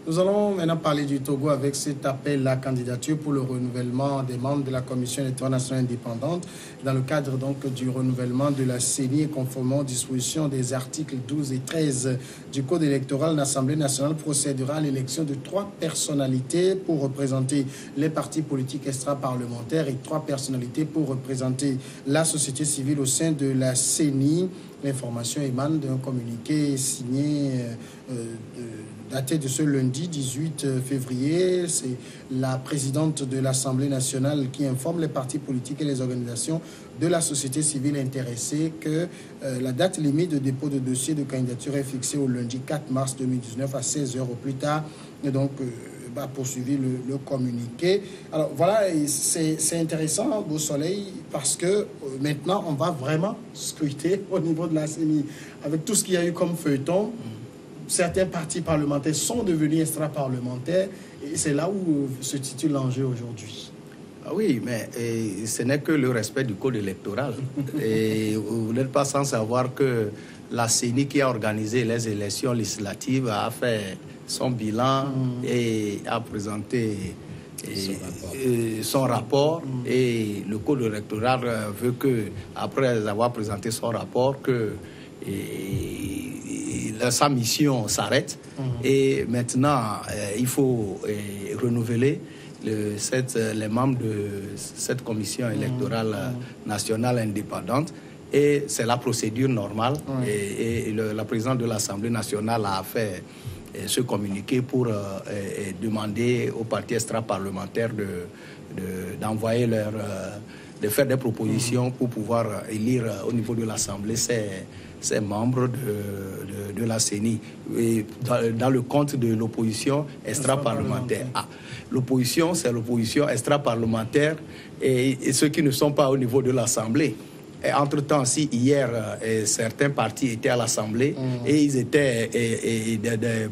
Nous allons maintenant parler du Togo avec cet appel à candidature pour le renouvellement des membres de la Commission électorale nationale indépendante dans le cadre donc du renouvellement de la CENI et conformément aux dispositions des articles 12 et 13 du Code électoral. L'Assemblée nationale procédera à l'élection de 3 personnalités pour représenter les partis politiques extra-parlementaires et 3 personnalités pour représenter la société civile au sein de la CENI. L'information émane d'un communiqué signé daté de ce lundi 18 février. C'est la présidente de l'Assemblée nationale qui informe les partis politiques et les organisations de la société civile intéressée que la date limite de dépôt de dossier de candidature est fixée au lundi 4 mars 2019 à 16h au plus tard. Et donc, poursuivi le communiqué. Alors voilà, c'est intéressant, Beau Soleil, parce que maintenant, on va vraiment scruter au niveau de la CENI. Avec tout ce qu'il y a eu comme feuilleton, certains partis parlementaires sont devenus extra-parlementaires et c'est là où se situe l'enjeu aujourd'hui. Ah oui, mais ce n'est que le respect du code électoral. Et vous n'êtes pas sans savoir que la CENI qui a organisé les élections législatives a fait son bilan et a présenté son rapport. Et le code électoral veut que, après avoir présenté son rapport, que sa mission s'arrête. Et maintenant, il faut renouveler les membres de cette commission électorale nationale indépendante. Et c'est la procédure normale. Et la présidente de l'Assemblée nationale a fait ce communiqué pour demander aux partis extra-parlementaires d'envoyer de faire des propositions pour pouvoir élire au niveau de l'Assemblée ces membres de la CENI. Et dans le compte de l'opposition extra-parlementaire. L'opposition, c'est l'opposition extra-parlementaire et ceux qui ne sont pas au niveau de l'Assemblée. Entre-temps, si hier, certains partis étaient à l'Assemblée et ils étaient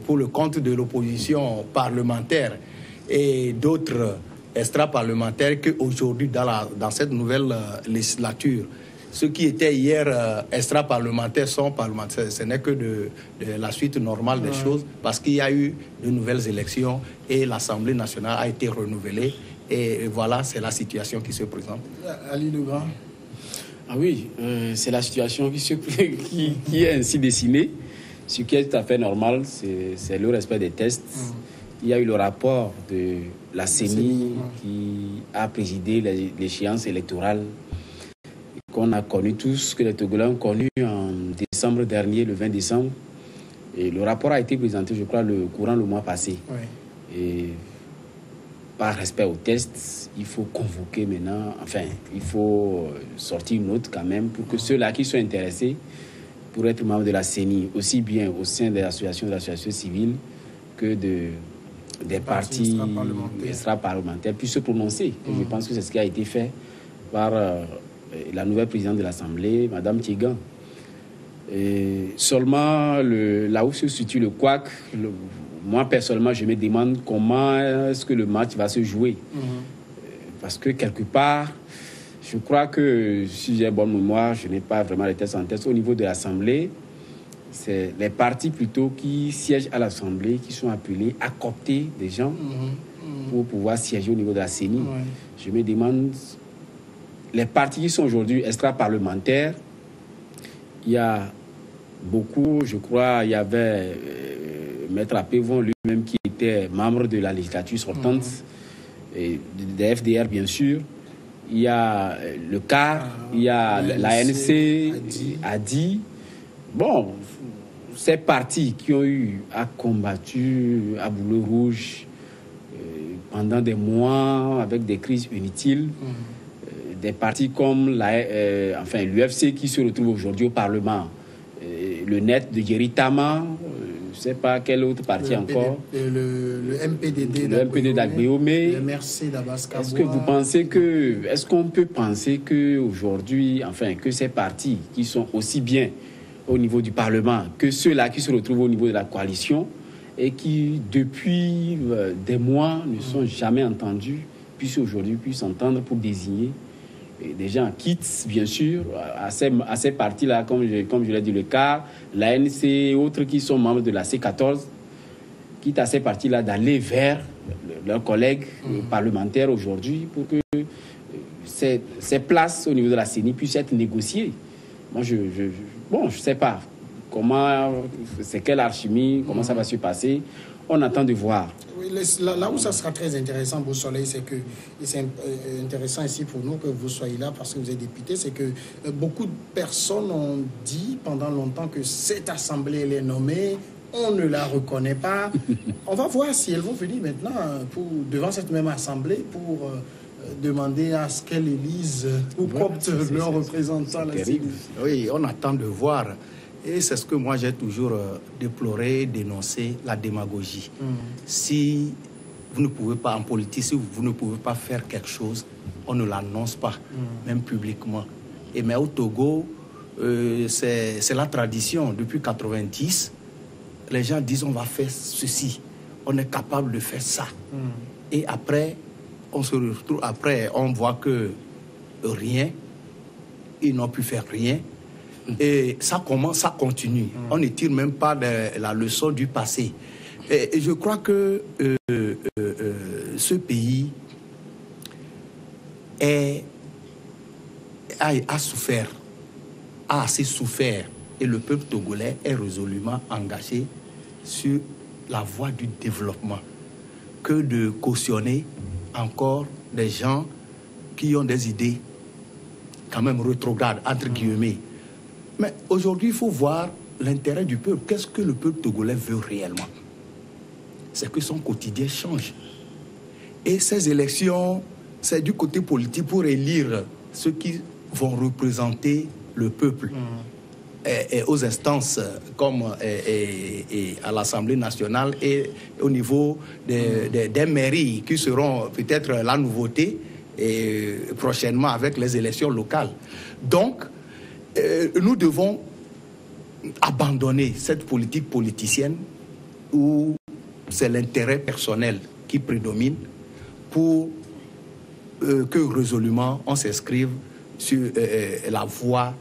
pour le compte de l'opposition parlementaire et d'autres extra-parlementaires qu'aujourd'hui, dans cette nouvelle législature, ceux qui étaient hier extra-parlementaires sont parlementaires. Ce n'est que de la suite normale des choses parce qu'il y a eu de nouvelles élections et l'Assemblée nationale a été renouvelée. Et voilà, c'est la situation qui se présente. Ali Legrand. Ah oui, c'est la situation qui est ainsi dessinée. Ce qui est tout à fait normal, c'est le respect des tests. Il y a eu le rapport de la CENI qui a présidé l'échéance électorale qu'on a connu tous, que les Togolais ont connu en décembre dernier, le 20 décembre. Et le rapport a été présenté, je crois, courant le mois passé. Et par respect aux tests, il faut convoquer maintenant, enfin, il faut sortir une note quand même pour que ceux-là qui sont intéressés pour être membres de la CENI, aussi bien au sein des associations de la société civile que des partis extra-parlementaires puissent se prononcer. Et je pense que c'est ce qui a été fait par la nouvelle présidente de l'Assemblée, Mme Tiegan. Et seulement là où se situe le couac, moi personnellement je me demande comment est-ce que le match va se jouer. Parce que quelque part, je crois que si j'ai bonne mémoire, je n'ai pas vraiment les tests en tête. Au niveau de l'Assemblée, c'est les partis plutôt qui siègent à l'Assemblée qui sont appelés à coopter des gens pour pouvoir siéger au niveau de la CENI. Je me demande, les partis qui sont aujourd'hui extra-parlementaires, il y a beaucoup, je crois, il y avait Maître Apévon lui-même qui était membre de la législature sortante, et de FDR bien sûr. Il y a le CAR, il y a l'ANC, ADI. Bon, ces partis qui ont eu à combattu à boulet rouge pendant des mois avec des crises inutiles, des partis comme l'UFC qui se retrouve aujourd'hui au Parlement, le NET de Yeritama, je ne sais pas quel autre parti encore. Le MPD d'Agbeomé. Le MRC d'Abaska. Est-ce qu'on peut penser qu'aujourd'hui, enfin, que ces partis qui sont aussi bien au niveau du Parlement que ceux-là qui se retrouvent au niveau de la coalition et qui, depuis des mois, ne sont jamais entendus, puissent aujourd'hui s'entendre pour désigner des gens quittent, bien sûr, à ces partis-là, comme je l'ai dit, le CAR, l'ANC et autres qui sont membres de la C14. quitte à ces partis-là d'aller vers leurs collègues parlementaires aujourd'hui pour que ces places au niveau de la CENI puissent être négociées. Moi, je ne sais pas comment, c'est quelle alchimie, comment ça va se passer. On attend de voir. Oui, là où ça sera très intéressant, Beau Soleil, c'est que, et c'est intéressant ici pour nous que vous soyez là parce que vous êtes député, c'est que beaucoup de personnes ont dit pendant longtemps que cette assemblée, elle est nommée, on ne la reconnaît pas. On va voir si elles vont venir maintenant devant cette même assemblée pour demander à ce qu'elle élise ou copte leurs représentants. Oui, on attend de voir. Et c'est ce que moi j'ai toujours déploré, dénoncé, la démagogie. Si vous ne pouvez pas, en politique, si vous ne pouvez pas faire quelque chose, on ne l'annonce pas, même publiquement. Mais au Togo, c'est la tradition. Depuis 1990, les gens disent on va faire ceci, on est capable de faire ça. Et après, on se retrouve, après, on voit que rien, ils n'ont pu faire rien. Et ça commence, ça continue. On ne tire même pas de la leçon du passé. Et je crois que ce pays a souffert, a assez souffert. Et le peuple togolais est résolument engagé sur la voie du développement. Que de cautionner encore des gens qui ont des idées quand même rétrogrades, entre guillemets. Mais aujourd'hui, il faut voir l'intérêt du peuple. Qu'est-ce que le peuple togolais veut réellement? C'est que son quotidien change. Et ces élections, c'est du côté politique pour élire ceux qui vont représenter le peuple. Et aux instances comme à l'Assemblée nationale et au niveau des mairies qui seront peut-être la nouveauté et prochainement avec les élections locales. Donc, nous devons abandonner cette politique politicienne où c'est l'intérêt personnel qui prédomine pour que résolument on s'inscrive sur la voie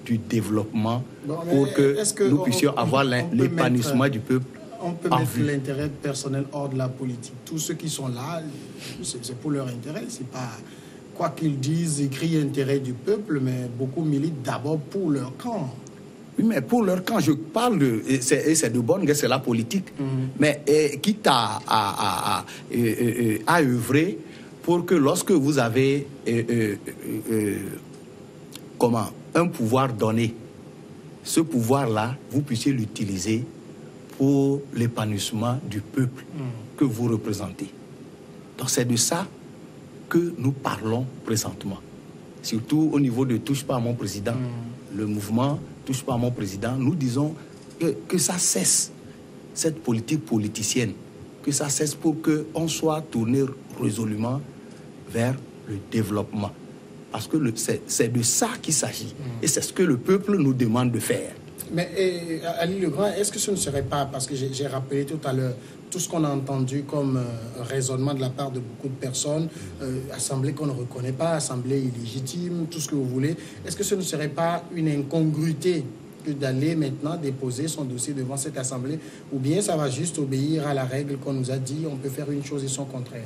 du développement pour que nous puissions avoir l'épanouissement du peuple. On peut mettre l'intérêt personnel hors de la politique. Tous ceux qui sont là, c'est pour leur intérêt. C'est pas, quoi qu'ils disent, ils crient intérêt du peuple, mais beaucoup militent d'abord pour leur camp. Oui, mais pour leur camp, je parle de... C'est de bonne guerre, c'est la politique. Mais quitte à œuvrer pour que lorsque vous avez un pouvoir donné, ce pouvoir-là, vous puissiez l'utiliser pour l'épanouissement du peuple que vous représentez. Donc c'est de ça que nous parlons présentement. Surtout au niveau de Touche pas à mon président. Le mouvement Touche pas à mon président, nous disons que ça cesse, cette politique politicienne, que ça cesse pour qu'on soit tourné résolument vers le développement. Parce que c'est de ça qu'il s'agit. Et c'est ce que le peuple nous demande de faire. Mais Ali Legrand, est-ce que ce ne serait pas, parce que j'ai rappelé tout à l'heure, tout ce qu'on a entendu comme raisonnement de la part de beaucoup de personnes, assemblée qu'on ne reconnaît pas, assemblée illégitime, tout ce que vous voulez, est-ce que ce ne serait pas une incongruité que d'aller maintenant déposer son dossier devant cette assemblée, ou bien ça va juste obéir à la règle qu'on nous a dit, on peut faire une chose et son contraire?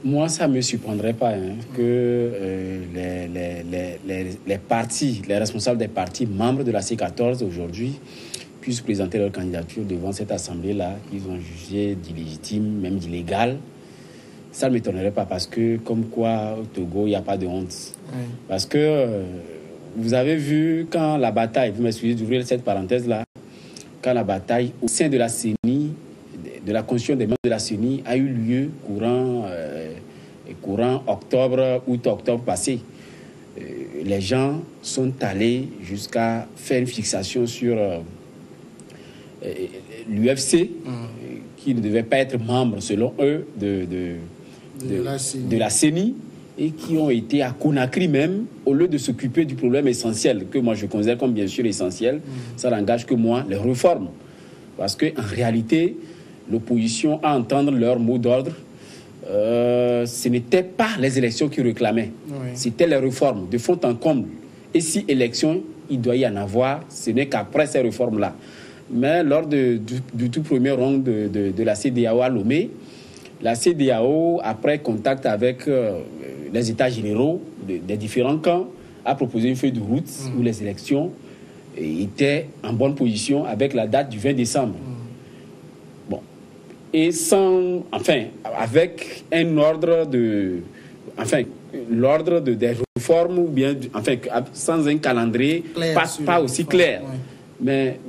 Moi, ça ne me surprendrait pas que les partis, les responsables des partis membres de la C14 aujourd'hui puissent présenter leur candidature devant cette assemblée-là qu'ils ont jugée d'illégitime, même d'illégale. Ça ne m'étonnerait pas parce que, comme quoi, au Togo, il n'y a pas de honte. Parce que vous avez vu quand la bataille, vous m'excusez d'ouvrir cette parenthèse-là, quand la bataille au sein de la CENI, de la constitution des membres de la CENI a eu lieu courant août-octobre passé. Les gens sont allés jusqu'à faire une fixation sur l'UFC, qui ne devait pas être membre, selon eux, de la CENI, et qui ont été à Conakry même, au lieu de s'occuper du problème essentiel, que moi je considère comme bien sûr essentiel, ça n'engage que moi, les réformes. Parce qu'en réalité, l'opposition, à entendre leur mot d'ordre, ce n'était pas les élections qu'ils réclamaient, c'était les réformes de fond en comble. Et si élection, il doit y en avoir, ce n'est qu'après ces réformes-là. Mais lors du tout premier round de la CEDEAO à Lomé, la CEDEAO, après contact avec les États généraux des différents camps, a proposé une feuille de route où les élections étaient en bonne position avec la date du 20 décembre. Bon. Et avec un ordre l'ordre des réformes, ou bien, sans un calendrier pas aussi clair. Ouais. Mais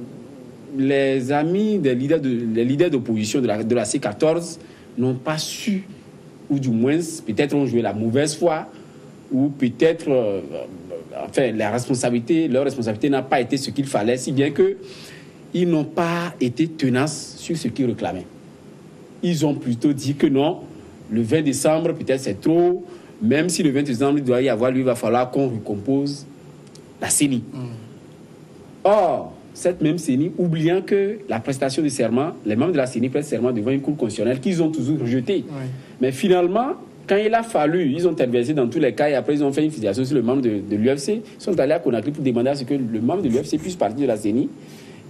les amis des leaders d'opposition de la C14 n'ont pas su, ou du moins, peut-être ont joué la mauvaise foi, ou peut-être, leur responsabilité n'a pas été ce qu'il fallait, si bien qu'ils n'ont pas été tenaces sur ce qu'ils réclamaient. Ils ont plutôt dit que non, le 20 décembre, peut-être c'est trop, même si le 20 décembre, il doit y avoir, il va falloir qu'on recompose la CENI. Or, cette même CENI, oubliant que la prestation de serment, les membres de la CENI prêtent serment devant une cour constitutionnelle qu'ils ont toujours rejetée. Oui. Mais finalement, quand il a fallu, ils ont interversé dans tous les cas et après ils ont fait une filiation sur le membre de l'UFC. Ils sont allés à Conakry pour demander à ce que le membre de l'UFC puisse partir de la CENI.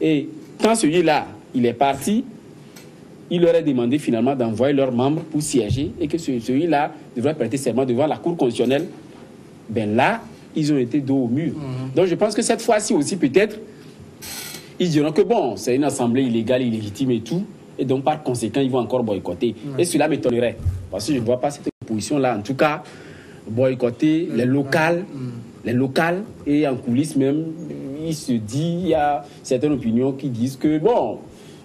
Et quand celui-là, il est parti, il leur a demandé finalement d'envoyer leurs membres pour siéger et que celui-là devrait prêter serment devant la cour constitutionnelle. Ben là, ils ont été dos au mur. Donc je pense que cette fois-ci aussi, peut-être, ils diront que bon, c'est une assemblée illégale, illégitime et tout, et donc par conséquent, ils vont encore boycotter. Et cela m'étonnerait, parce que je ne vois pas cette opposition-là, en tout cas, boycotter les locales, et en coulisses même, il y a certaines opinions qui disent que bon,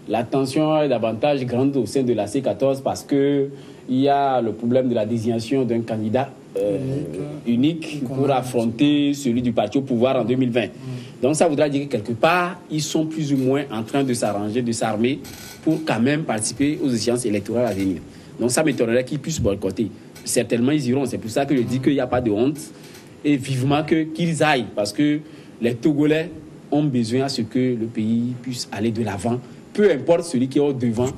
la tension est davantage grande au sein de la C14 parce que il y a le problème de la désignation d'un candidat unique pour affronter celui du parti au pouvoir en 2020. Donc ça voudra dire que quelque part, ils sont plus ou moins en train de s'arranger, de s'armer pour quand même participer aux échéances électorales à venir. Donc ça m'étonnerait qu'ils puissent boycotter. Certainement, ils iront. C'est pour ça que je dis qu'il n'y a pas de honte et vivement qu'ils aillent parce que les Togolais ont besoin à ce que le pays puisse aller de l'avant, peu importe celui qui est au devant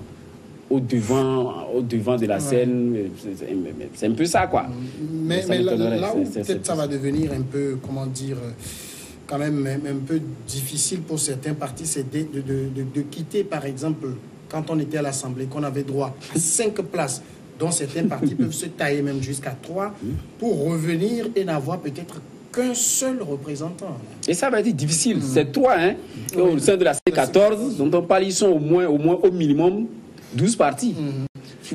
de la scène. C'est un peu ça, quoi. Mais là où peut-être ça va devenir un peu, comment dire, quand même un peu difficile pour certains partis, c'est de quitter, par exemple, quand on était à l'Assemblée, qu'on avait droit à 5 places, dont certains partis peuvent se tailler même jusqu'à 3, pour revenir et n'avoir peut-être qu'un seul représentant. Et ça va être difficile. C'est toi, hein, au sein de la C14, dont on parle, ils sont au minimum 12 partis.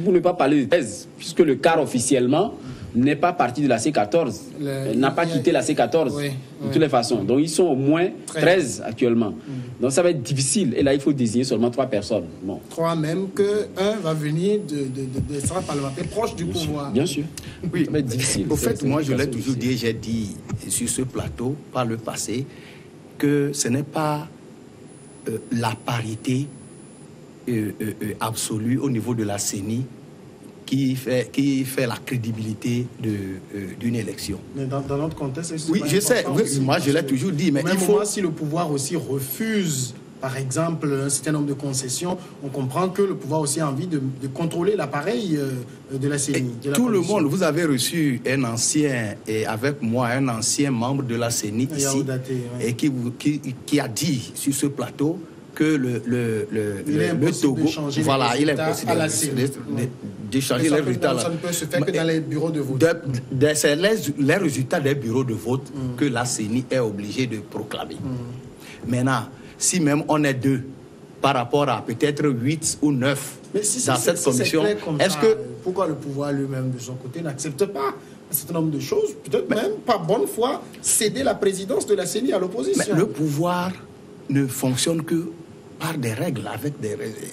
Pour ne pas parler de 13, puisque le quart officiellement n'est pas parti de la C14, n'a pas quitté la C14 de toutes les façons. Donc ils sont au moins 13 actuellement. Donc ça va être difficile. Et là, il faut désigner seulement 3 personnes. Bon. 3 même, qu'un va venir de centre parlementaire proche du pouvoir. Bien sûr. Oui, mais difficile. Au fait, moi, je l'ai toujours dit, j'ai dit sur ce plateau, par le passé, que ce n'est pas la parité absolue au niveau de la CENI qui fait la crédibilité d'une élection. Mais dans notre contexte, oui, je sais, moi je l'ai toujours dit, mais il faut... si le pouvoir aussi refuse, par exemple, un certain nombre de concessions, on comprend que le pouvoir aussi a envie de contrôler l'appareil de la CENI. Tout le monde, vous avez reçu un ancien, et avec moi, un ancien membre de la CENI ici, Daté, ouais. et qui a dit sur ce plateau que le Togo, voilà, il est impossible de changer les résultats. Ça ne peut se faire que dans les bureaux de vote. C'est les résultats des bureaux de vote que la CENI est obligée de proclamer. Maintenant, si même on est 2 par rapport à peut-être 8 ou 9 dans cette commission, est-ce que... Pourquoi le pouvoir lui-même de son côté n'accepte pas un certain nombre de choses, peut-être même par bonne foi, céder la présidence de la CENI à l'opposition? Mais le pouvoir ne fonctionne que par des règles,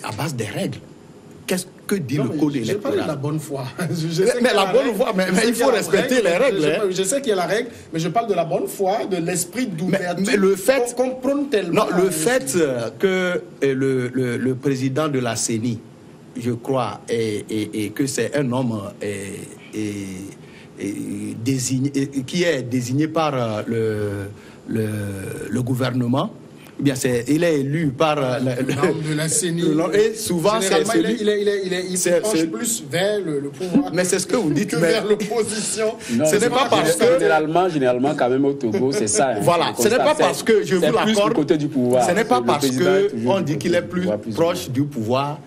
à base des règles. Qu'est-ce que dit le code électoral? Je parle de la bonne foi. Mais la bonne foi, mais il faut respecter les règles. Je sais qu'il y a la règle, mais je parle de la bonne foi, de l'esprit d'ouverture. Mais le fait qu'on prône tellement. Non, le fait que le président de la CENI, je crois, et que c'est un homme désigné, qui est désigné par le gouvernement, eh bien, il est élu par le membre de la CENI. Et souvent, c'est celui... Il se penche plus vers le pouvoir. Mais c'est ce que vous dites. Que vers l'opposition. Ce n'est pas parce que... Généralement, quand même, au Togo, c'est ça. Hein. Voilà, ce n'est pas parce que, je vous l'accorde, côté du pouvoir. Ce n'est pas parce qu'on dit qu'il est plus proche du pouvoir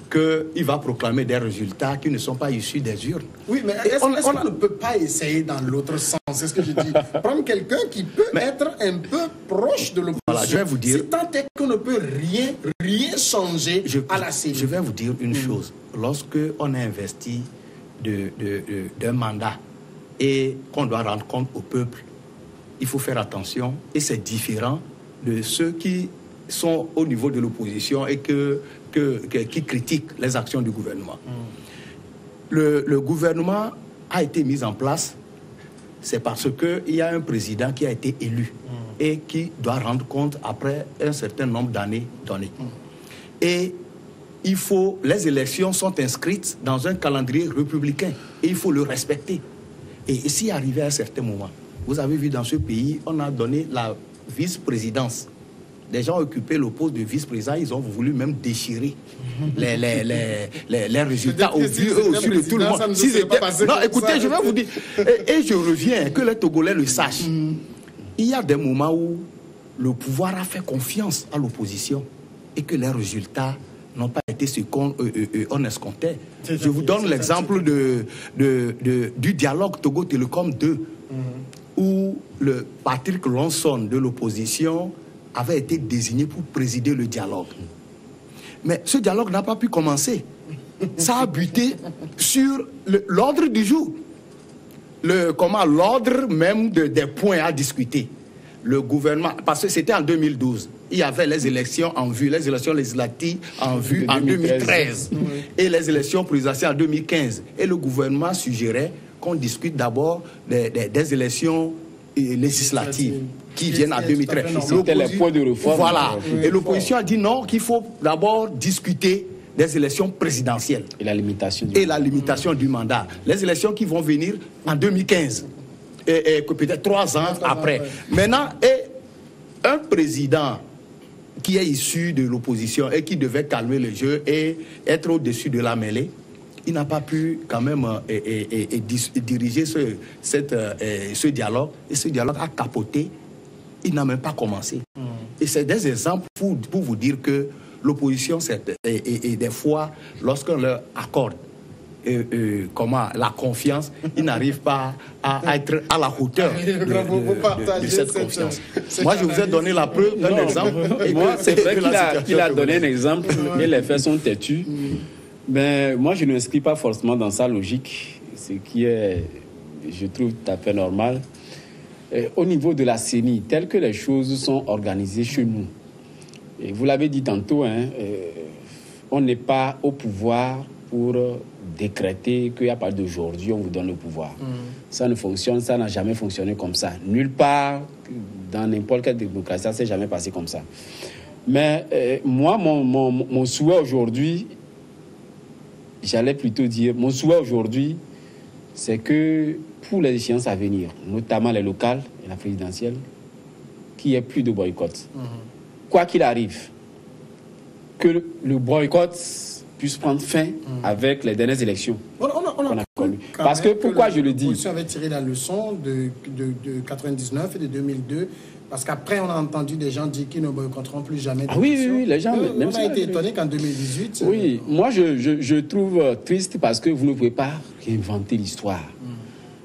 qu'il va proclamer des résultats qui ne sont pas issus des urnes. Oui, mais est-ce qu'on ne peut pas essayer dans l'autre sens? C'est ce que je dis. Prendre quelqu'un qui peut être un peu proche de l'opposition. Voilà, je vais vous dire... Si tant est qu'on ne peut rien changer à la CENI. Je vais vous dire une chose. Lorsque on est investi d'un mandat et qu'on doit rendre compte au peuple, il faut faire attention. Et c'est différent de ceux qui sont au niveau de l'opposition et qui critiquent les actions du gouvernement. Le gouvernement a été mis en place, c'est parce qu'il y a un président qui a été élu et qui doit rendre compte après un certain nombre d'années données. Et les élections sont inscrites dans un calendrier républicain et il faut le respecter. Et s'il arrivait à un certain moment, vous avez vu dans ce pays, on a donné la vice-présidence. Des gens occupaient le poste de vice-président, ils ont voulu même déchirer les résultats au vu et au su de tout le monde. Non, écoutez, je vais vous dire, et je reviens, que les Togolais le sachent. Il y a des moments où le pouvoir a fait confiance à l'opposition et que les résultats n'ont pas été ce qu'on escomptait. Je vous donne l'exemple du dialogue Togo Télécom 2, où le Patrick Lonson de l'opposition avait été désigné pour présider le dialogue. Mais ce dialogue n'a pas pu commencer. Ça a buté sur l'ordre du jour. L'ordre même des points à discuter. Le gouvernement, parce que c'était en 2012, il y avait les élections en vue, les élections législatives en vue en 2013 et les élections présidentielles en 2015. Et le gouvernement suggérait qu'on discute d'abord des élections législatives qui viennent en 2013. C'était les points de réforme. Voilà. Et l'opposition a dit non, qu'il faut d'abord discuter des élections présidentielles. Et la limitation du mandat. Les élections qui vont venir en 2015. Et peut-être 3 ans après. Maintenant, un président qui est issu de l'opposition et qui devait calmer le jeu et être au-dessus de la mêlée, il n'a pas pu quand même diriger ce dialogue. Et ce dialogue a capoté. Il n'a même pas commencé. Et c'est des exemples pour vous dire que l'opposition, et des fois, lorsqu'on leur accorde la confiance, ils n'arrivent pas à être à la hauteur de cette confiance. Moi, je vous ai donné la preuve, un exemple. C'est vrai qu'il a donné un exemple et les faits sont têtus. Mais moi, je ne m'inscris pas forcément dans sa logique, ce qui est, je trouve, tout à fait normal. Au niveau de la CENI, telles que les choses sont organisées chez nous, et vous l'avez dit tantôt, on n'est pas au pouvoir pour décréter qu'il n'y a pas d'aujourd'hui, on vous donne le pouvoir. Ça ne fonctionne, ça n'a jamais fonctionné comme ça. Nulle part, dans n'importe quelle démocratie, ça ne s'est jamais passé comme ça. Mais moi, mon souhait aujourd'hui, j'allais plutôt dire, mon souhait aujourd'hui, c'est que pour les échéances à venir, notamment les locales et la présidentielle, qu'il n'y ait plus de boycott. Quoi qu'il arrive, que le boycott puisse prendre fin avec les dernières élections qu'on a connues. Parce que, pourquoi je le dis? L'opposition avait tiré la leçon de 99 et de 2002, parce qu'après, on a entendu des gens dire qu'ils ne boycotteront plus jamais. Oui, les gens... on a été étonnés qu'en 2018... Oui, moi, je trouve triste parce que vous ne pouvez pas réinventer l'histoire.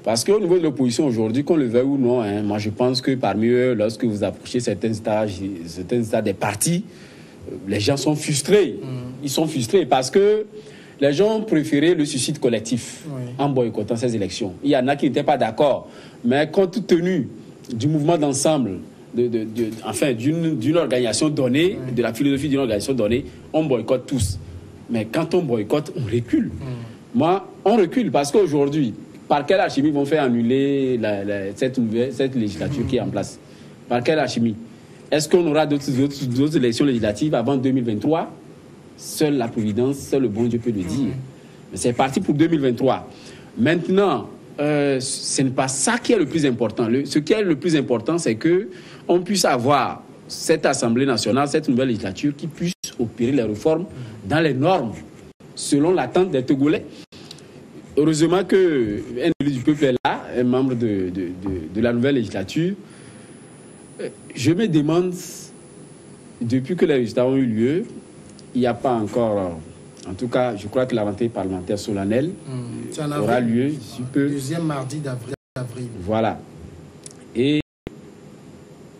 Parce qu'au niveau de l'opposition aujourd'hui, qu'on le veuille ou non, moi je pense que parmi eux, lorsque vous approchez certains stades des partis, les gens sont frustrés. Ils sont frustrés parce que les gens ont préféré le suicide collectif en boycottant ces élections. Il y en a qui n'étaient pas d'accord, mais compte tenu du mouvement d'ensemble, d'une organisation donnée, de la philosophie d'une organisation donnée, on boycotte tous. Mais quand on boycotte, on recule. Moi, on recule parce qu'aujourd'hui, par quelle alchimie vont faire annuler cette législature qui est en place? Par quelle alchimie? Est-ce qu'on aura d'autres élections législatives avant 2023? Seule la Providence, seul le bon Dieu peut le dire. Mais c'est parti pour 2023. Maintenant, ce n'est pas ça qui est le plus important. Ce qui est le plus important, c'est qu'on puisse avoir cette Assemblée nationale, cette nouvelle législature, qui puisse opérer les réformes dans les normes, selon l'attente des Togolais. Heureusement qu'un élu du peuple est là, un membre de la nouvelle législature. Je me demande, depuis que les résultats ont eu lieu, il n'y a pas encore, en tout cas, je crois que la rentrée parlementaire solennelle aura lieu d'ici peu. Deuxième mardi d'avril. Voilà. Et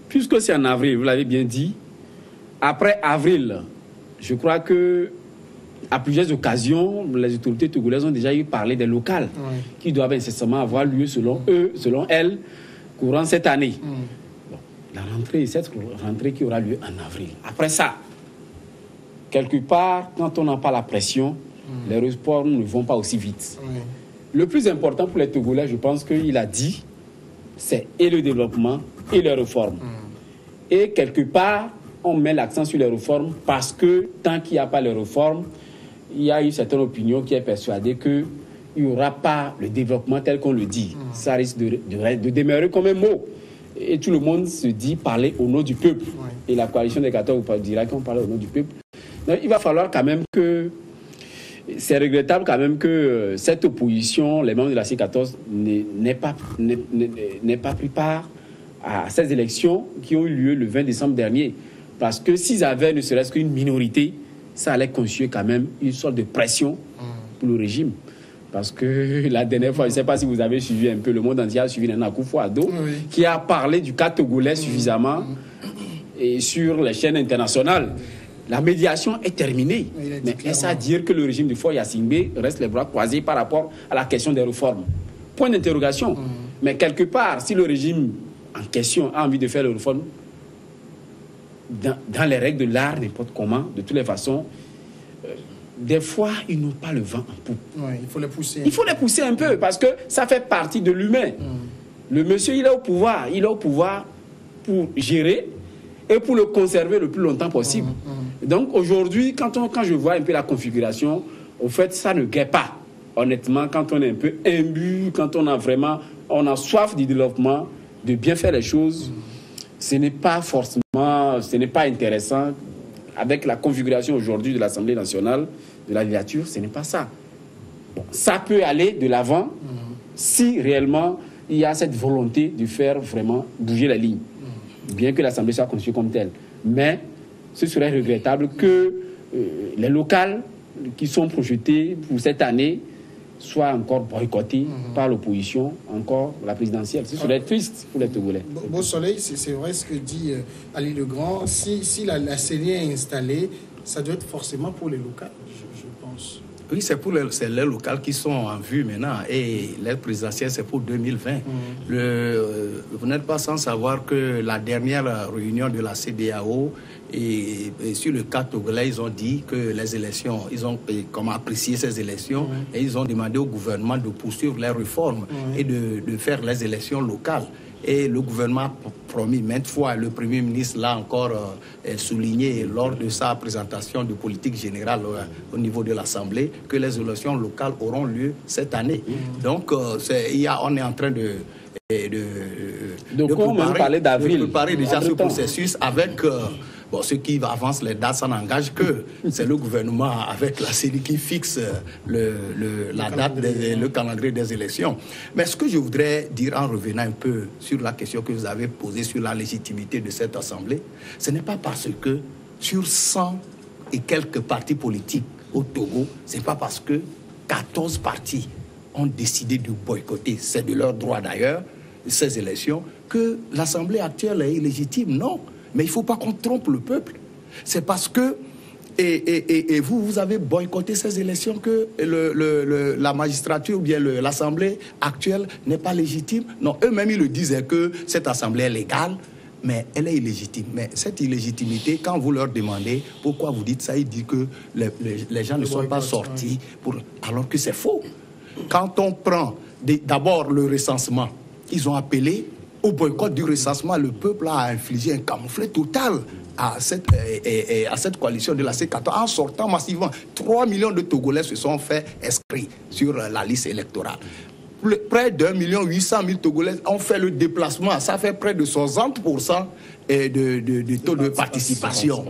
puisque c'est en avril, vous l'avez bien dit, après avril, je crois que à plusieurs occasions, les autorités togolaises ont déjà eu parlé des locales qui doivent incessamment avoir lieu selon eux, selon elles, courant cette année. Bon, la rentrée, cette rentrée qui aura lieu en avril. Après ça, quelque part, quand on n'a pas la pression, les réformes ne vont pas aussi vite. Le plus important pour les Togolais, je pense qu'il a dit, c'est et le développement et les réformes. Et quelque part, on met l'accent sur les réformes parce que tant qu'il n'y a pas les réformes, il y a une certaine opinion qui est persuadée qu'il n'y aura pas le développement tel qu'on le dit. Ça risque de demeurer comme un mot. Et tout le monde se dit parler au nom du peuple. Et la coalition des 14 vous dira qu'on parle au nom du peuple. Donc il va falloir quand même que... C'est regrettable quand même que cette opposition, les membres de la C14, n'aient pas pris part à ces élections qui ont eu lieu le 20 décembre dernier. Parce que s'ils avaient ne serait-ce qu'une minorité, ça allait constituer quand même une sorte de pression pour le régime. Parce que la dernière fois, je ne sais pas si vous avez suivi un peu, le monde entier a suivi Nana Akufo-Addo, qui a parlé du cas togolais suffisamment et sur les chaînes internationales. La médiation est terminée. Mais est-ce à dire que le régime de Faure Gnassingbé reste les bras croisés par rapport à la question des réformes? Point d'interrogation. Mais quelque part, si le régime en question a envie de faire les réformes, dans les règles de l'art, n'importe comment, de toutes les façons, des fois, ils n'ont pas le vent en poupe. Il faut les pousser. Il faut les pousser un peu, parce que ça fait partie de l'humain. Le monsieur, il est au pouvoir. Il est au pouvoir pour gérer et pour le conserver le plus longtemps possible. Donc aujourd'hui, quand je vois un peu la configuration, au fait, ça ne guette pas. Honnêtement, quand on est un peu imbu, quand on a soif du développement, de bien faire les choses, ce n'est pas forcément, ce n'est pas intéressant. Avec la configuration aujourd'hui de l'Assemblée nationale, de la législature, ce n'est pas ça. Bon, ça peut aller de l'avant si réellement il y a cette volonté de faire vraiment bouger la ligne, bien que l'Assemblée soit conçue comme telle. Mais ce serait regrettable que les locales qui sont projetées pour cette année soient encore boycottées par l'opposition, encore la présidentielle. Ce serait triste pour les Togolais. Beau Soleil, c'est vrai ce que dit Ali Legrand. Si la CENI est installée, ça doit être forcément pour les locales, je pense. Oui, c'est les locales qui sont en vue maintenant et les présidentielles, c'est pour 2020. Vous n'êtes pas sans savoir que la dernière réunion de la CEDEAO et sur le cas togolais, ils ont dit que les élections, ils ont apprécié ces élections et ils ont demandé au gouvernement de poursuivre les réformes et de faire les élections locales. Et le gouvernement a promis maintes fois, le Premier ministre l'a encore souligné lors de sa présentation de politique générale au niveau de l'Assemblée, que les élections locales auront lieu cette année. Donc, on est en train de préparer déjà ce processus avec... ceux qui avancent les dates, ça n'engage que c'est le gouvernement avec la CENI qui fixe la date, le calendrier des élections. Mais ce que je voudrais dire en revenant un peu sur la question que vous avez posée sur la légitimité de cette Assemblée, ce n'est pas parce que sur 100 et quelques partis politiques au Togo, ce n'est pas parce que 14 partis ont décidé de boycotter, c'est de leur droit d'ailleurs, ces élections, que l'Assemblée actuelle est illégitime. Non. Mais il ne faut pas qu'on trompe le peuple. C'est parce que, et vous avez boycotté ces élections que la magistrature ou bien l'Assemblée actuelle n'est pas légitime. Non, eux-mêmes, ils le disaient que cette Assemblée est légale, mais elle est illégitime. Mais cette illégitimité, quand vous leur demandez pourquoi vous dites ça, ils disent que les gens ne sont pas sortis, alors que c'est faux. Quand on prend d'abord le recensement, ils ont appelé au boycott du recensement, le peuple a infligé un camouflet total à cette coalition de la C14 en sortant massivement. 3 millions de Togolais se sont fait inscrits sur la liste électorale. près d'1 800 000 Togolais ont fait le déplacement. Ça fait près de 60% de taux de participation.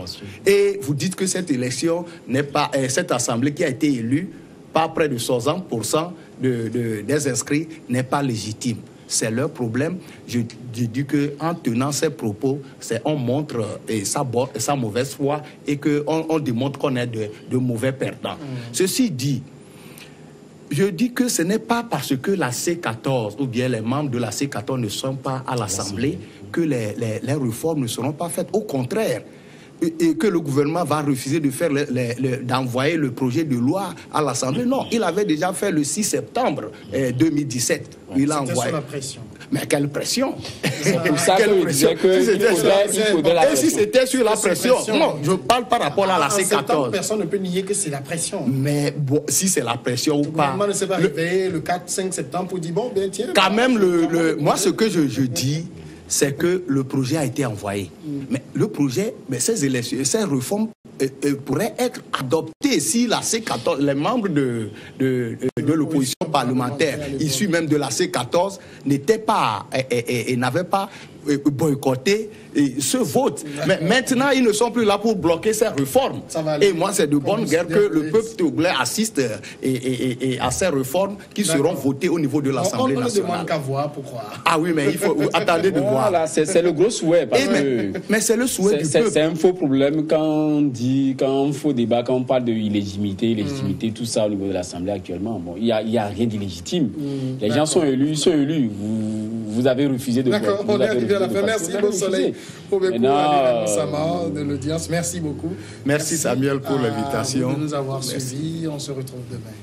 Et vous dites que cette élection n'est pas, cette assemblée qui a été élue par près de 60% des inscrits n'est pas légitime. C'est leur problème. Je dis qu'en tenant ces propos, on montre sa mauvaise foi et qu'on démontre qu'on est de mauvais perdants. Ceci dit, je dis que ce n'est pas parce que la C14 ou bien les membres de la C14 ne sont pas à l'Assemblée que les réformes ne seront pas faites. Au contraire, et que le gouvernement va refuser d'envoyer le projet de loi à l'Assemblée. Non, il avait déjà fait le 6 septembre 2017. Il a envoyé. Sous la pression. Mais quelle pression? C'est pour ça que je disais qu'il faudrait la pression. Et si c'était sur la pression? Non, je parle par rapport à la C14. Personne ne peut nier que c'est la pression. Mais bon, si c'est la pression ou pas. Le gouvernement ne s'est pas réveillé le 4-5 septembre pour dire bon, bien tiens. Quand même, moi, ce que je dis, c'est que le projet a été envoyé. Mais le projet, ces élections, ces réformes pourraient être adoptées si la C14, les membres de l'opposition parlementaire, issus même de la C14, n'étaient pas et n'avaient pas boycotté ce vote. Mais maintenant, ils ne sont plus là pour bloquer ces réformes. Et moi, c'est de bonne guerre que le peuple togolais assiste à ces réformes qui seront votées au niveau de l'Assemblée nationale. On ne demande qu'à voir, pourquoi. Ah oui, mais il faut attendre de voir. Voilà, c'est le gros souhait. Mais c'est le souhait du peuple. C'est un faux problème quand on faux débat, quand on parle de illégitimité, tout ça au niveau de l'Assemblée actuellement. Bon, il y a rien d'illégitime. Les gens sont élus, vous avez refusé de voter. D'accord, on est arrivé à la fin. Merci, Beau Soleil, pour de l'audience. Merci beaucoup. Merci Samuel pour l'invitation. De nous avoir suivis. On se retrouve demain.